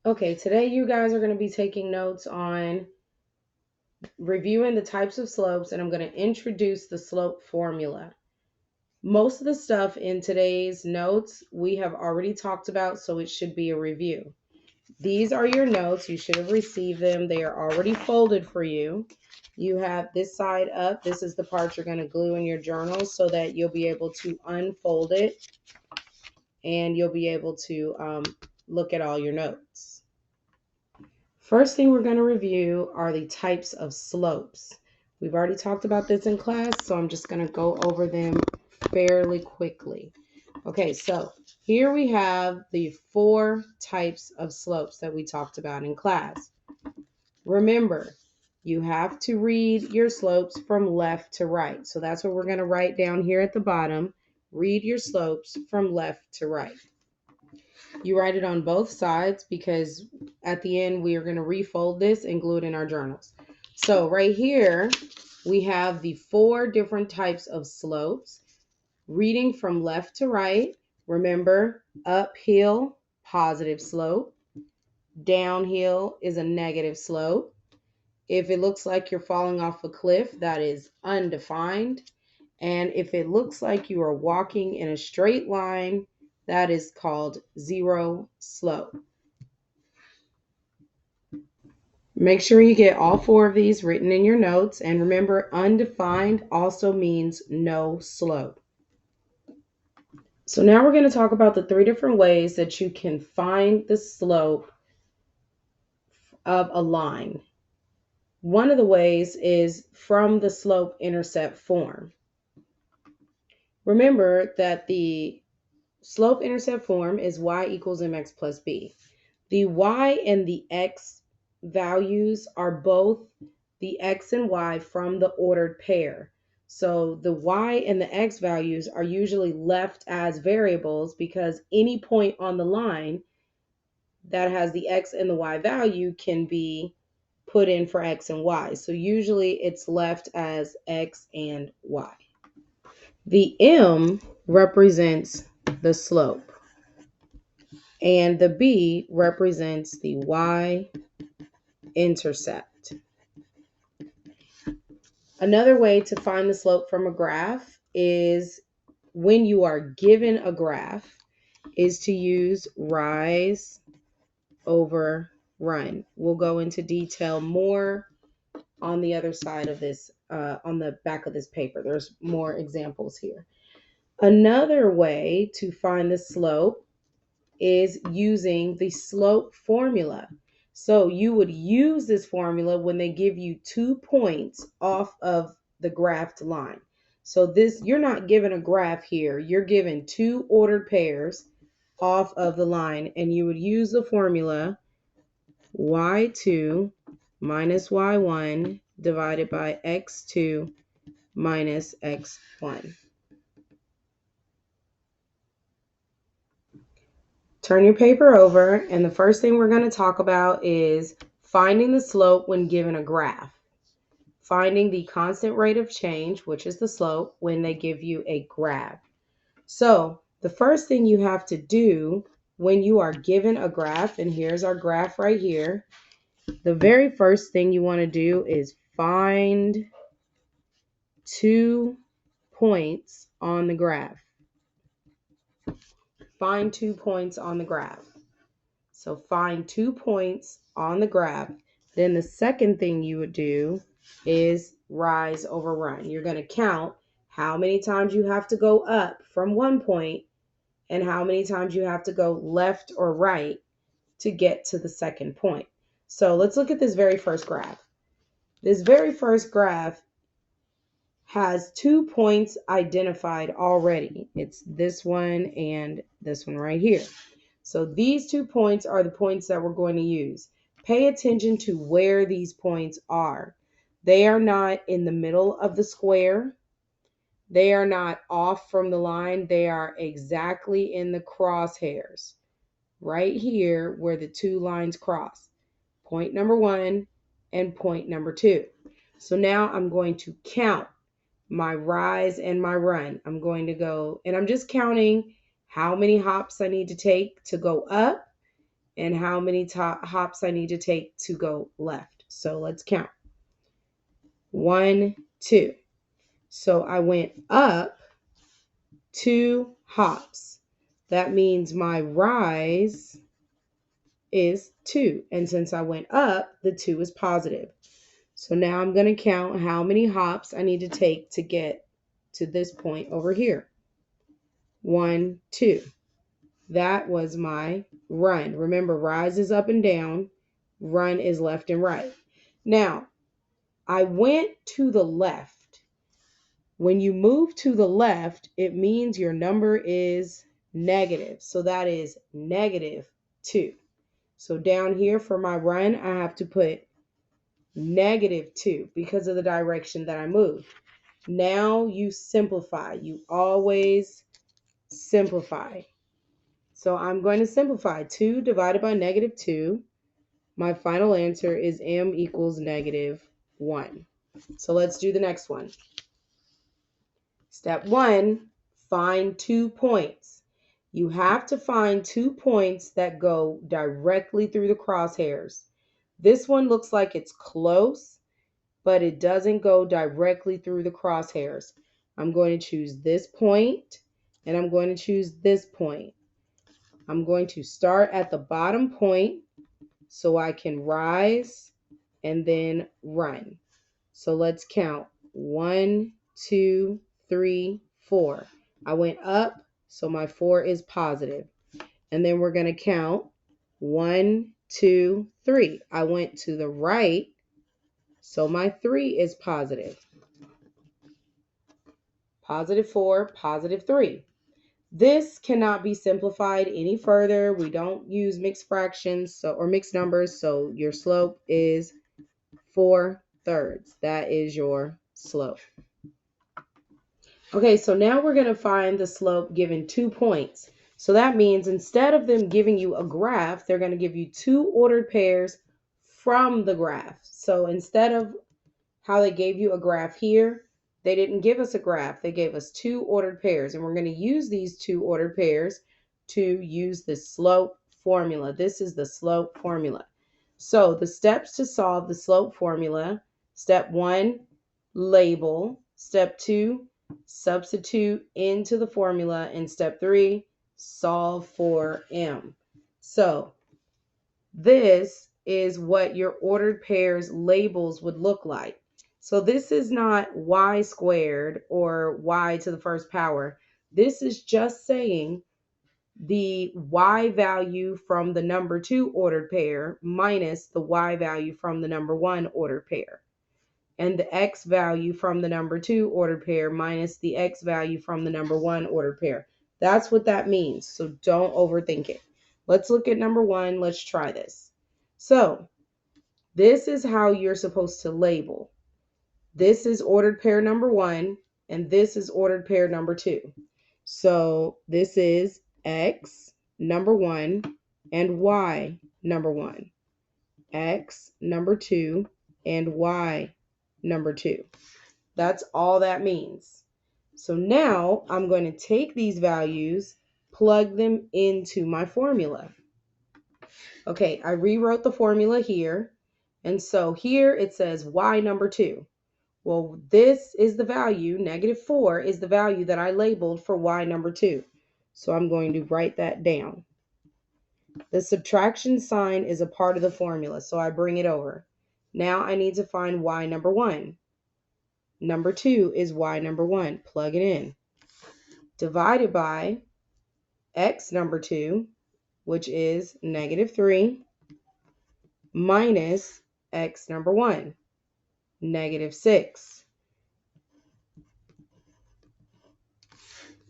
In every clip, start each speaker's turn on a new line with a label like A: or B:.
A: Okay, today you guys are going to be taking notes on reviewing the types of slopes, and I'm going to introduce the slope formula. Most of the stuff in today's notes we have already talked about, so it should be a review. These are your notes. You should have received them. They are already folded for you. You have this side up. This is the part you're going to glue in your journal so that you'll be able to unfold it and you'll be able to look at all your notes. First thing we're going to review are the types of slopes. We've already talked about this in class, so I'm just going to go over them fairly quickly. Okay, so here we have the 4 types of slopes that we talked about in class. Remember, you have to read your slopes from left to right. So that's what we're going to write down here at the bottom. Read your slopes from left to right. You write it on both sides because at the end we are going to refold this and glue it in our journals. So right here we have the 4 different types of slopes. Reading from left to right, remember uphill, positive slope. Downhill is a negative slope. If it looks like you're falling off a cliff, that is undefined. And if it looks like you are walking in a straight line, that is called zero slope. Make sure you get all 4 of these written in your notes. And remember, undefined also means no slope. So now we're going to talk about the 3 different ways that you can find the slope of a line. One of the ways is from the slope-intercept form. Remember that the slope-intercept form is y equals mx plus b. The y and the x values are both the x and y from the ordered pair. So the y and the x values are usually left as variables because any point on the line that has the x and the y value can be put in for x and y. So usually it's left as x and y. The m represents the slope, and the b represents the y-intercept. Another way to find the slope from a graph is when you are given a graph is to use rise over run. We'll go into detail more on the other side of this, on the back of this paper. There's more examples here. Another way to find the slope is using the slope formula. So you would use this formula when they give you 2 points off of the graphed line. So this, you're not given a graph here. You're given 2 ordered pairs off of the line, and you would use the formula y2 minus y1 divided by x2 minus x1. Turn your paper over, and the first thing we're going to talk about is finding the slope when given a graph. Finding the constant rate of change, which is the slope, when they give you a graph. So the first thing you have to do when you are given a graph, and here's our graph right here, the very first thing you want to do is find 2 points on the graph. Find 2 points on the graph. So find 2 points on the graph. Then the second thing you would do is rise over run. You're going to count how many times you have to go up from 1 point and how many times you have to go left or right to get to the second point. So let's look at this very first graph. This very first graph has 2 points identified already. It's this one and this one right here. So these 2 points are the points that we're going to use. Pay attention to where these points are. They are not in the middle of the square. They are not off from the line. They are exactly in the crosshairs, right here where the 2 lines cross. Point number 1 and point number 2. So now I'm going to count my rise and my run. I'm going to go, and I'm just counting how many hops I need to take to go up and how many hops I need to take to go left. So let's count. 1, 2. So I went up 2 hops. That means my rise is 2. And since I went up, the 2 is positive. So now I'm going to count how many hops I need to take to get to this point over here. 1, 2. That was my run. Remember, rise is up and down. Run is left and right. Now, I went to the left. When you move to the left, it means your number is negative. So that is -2. So down here for my run, I have to put -2 because of the direction that I moved. Now you simplify. You always simplify. So I'm going to simplify. 2 divided by -2. My final answer is m equals -1. So let's do the next one. Step 1, find 2 points. You have to find 2 points that go directly through the crosshairs. This one looks like it's close, but it doesn't go directly through the crosshairs. I'm going to choose this point, and I'm going to choose this point. I'm going to start at the bottom point so I can rise and then run. So let's count. 1, 2, 3, 4. I went up, so my 4 is positive. And then we're going to count 1, 2, 3. I went to the right, so my 3 is positive. +4, +3. This cannot be simplified any further. We don't use mixed fractions or mixed numbers, so your slope is 4/3. That is your slope. Okay, so now we're going to find the slope given 2 points. So that means instead of them giving you a graph, they're going to give you 2 ordered pairs from the graph. So instead of how they gave you a graph here, they didn't give us a graph. They gave us 2 ordered pairs, and we're going to use these 2 ordered pairs to use the slope formula. This is the slope formula. So the steps to solve the slope formula: step 1, label; step 2, substitute into the formula; and step 3, solve for m. So this is what your ordered pairs labels would look like. So this is not y squared or y to the first power. This is just saying the y value from the number 2 ordered pair minus the y value from the number 1 ordered pair, and the x value from the number 2 ordered pair minus the x value from the number 1 ordered pair. That's what that means. So don't overthink it. Let's look at number 1. Let's try this. So this is how you're supposed to label. This is ordered pair number 1, and this is ordered pair number 2. So this is x number 1 and y number 1, x number 2 and y number 2. That's all that means. So now I'm going to take these values, plug them into my formula. Okay, I rewrote the formula here. And so here it says y number 2. Well, this is the value, -4 is the value that I labeled for y number 2. So I'm going to write that down. The subtraction sign is a part of the formula, so I bring it over. Now I need to find y number 1. Number 2 is y number 1. Plug it in. Divided by x number 2, which is -3, minus x number 1, -6.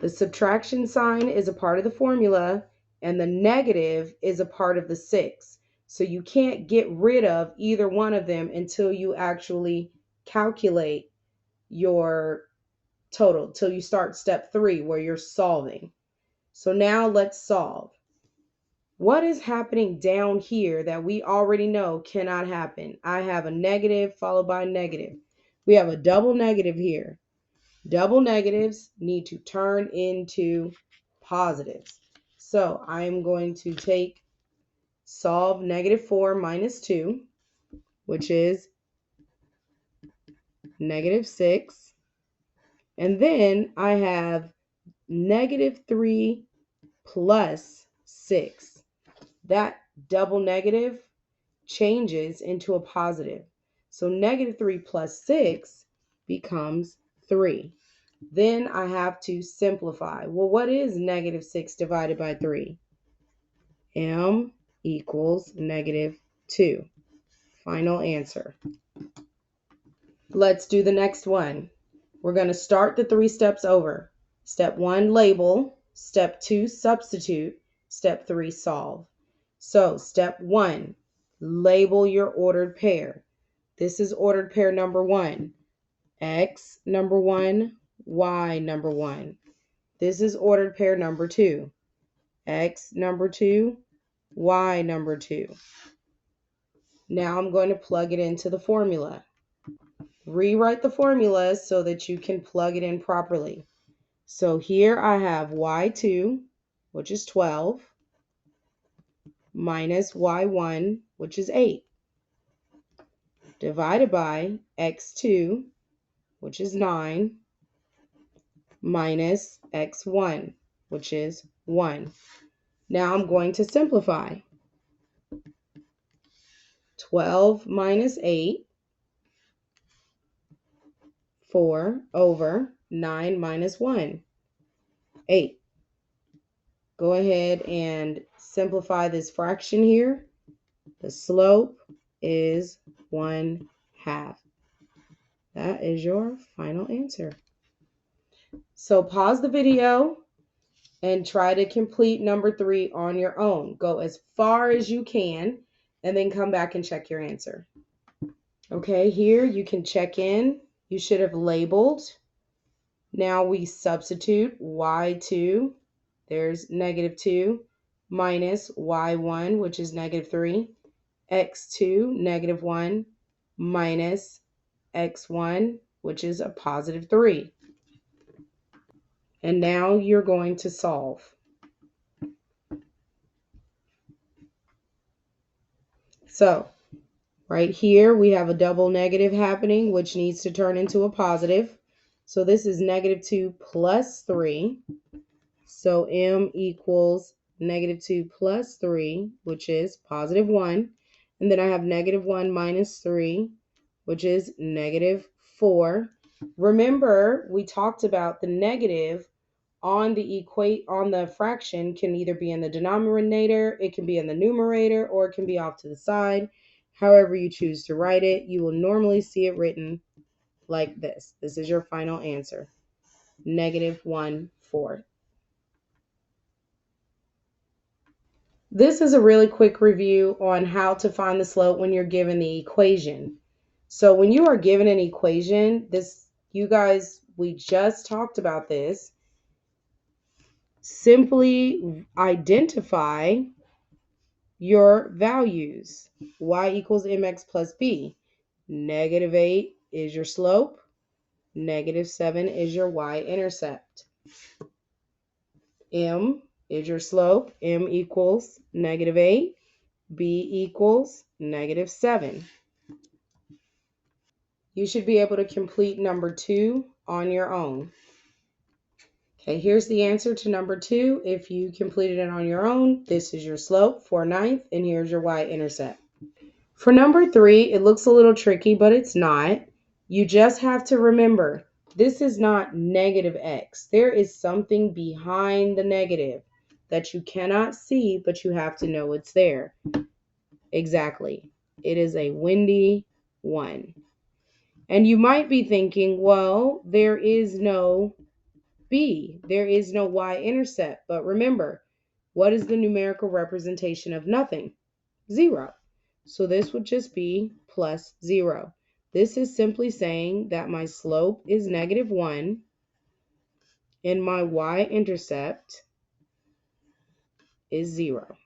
A: The subtraction sign is a part of the formula, and the negative is a part of the 6. So you can't get rid of either one of them until you actually calculate your total, till you start step 3 where you're solving. So now let's solve. What is happening down here that we already know cannot happen? I have a negative followed by a negative. We have a double negative here. Double negatives need to turn into positives. So I'm going to take solve -4 minus 2, which is -6. And then I have -3 plus 6. That double negative changes into a positive. So -3 plus 6 becomes 3. Then I have to simplify. Well, what is -6 divided by 3? M equals -2. Final answer. Let's do the next one. We're going to start the 3 steps over. Step 1, label. Step 2, substitute. Step 3, solve. So step 1, label your ordered pair. This is ordered pair number 1. X number 1, Y number 1. This is ordered pair number 2. X number 2, Y number 2. Now I'm going to plug it into the formula. Rewrite the formula so that you can plug it in properly. So here I have y2, which is 12, minus y1, which is 8, divided by x2, which is 9, minus x1, which is 1. Now I'm going to simplify. 12 minus 8, 4 over 9 minus 1, 8. Go ahead and simplify this fraction here. The slope is 1/2. That is your final answer. So pause the video and try to complete number 3 on your own. Go as far as you can and then come back and check your answer. Okay, here you can check in. You should have labeled. Now we substitute y2. There's -2 minus y1, which is -3. x2, -1, minus x1, which is a +3. And now you're going to solve. So right here we have a double negative happening, which needs to turn into a positive. So this is -2 plus 3. So m equals -2 plus 3, which is +1. And then I have -1 minus 3, which is -4. Remember, we talked about the negative on the fraction can either be in the denominator, it can be in the numerator, or it can be off to the side. However you choose to write it, you will normally see it written like this. This is your final answer, -1/4. This is a really quick review on how to find the slope when you're given the equation. So when you are given an equation, we just talked about this. Simply identify your values. Y equals mx plus b. -8 is your slope. -7 is your y-intercept. M is your slope. M equals -8. B equals -7. You should be able to complete number 2 on your own. Okay, here's the answer to number 2. If you completed it on your own, this is your slope, 4/9, and here's your y-intercept. For number 3, it looks a little tricky, but it's not. You just have to remember, this is not -x. There is something behind the negative that you cannot see, but you have to know it's there. Exactly. It is a windy 1. And you might be thinking, well, there is no B. There is no y-intercept. But remember, what is the numerical representation of nothing? 0. So this would just be +0. This is simply saying that my slope is -1 and my y-intercept is 0.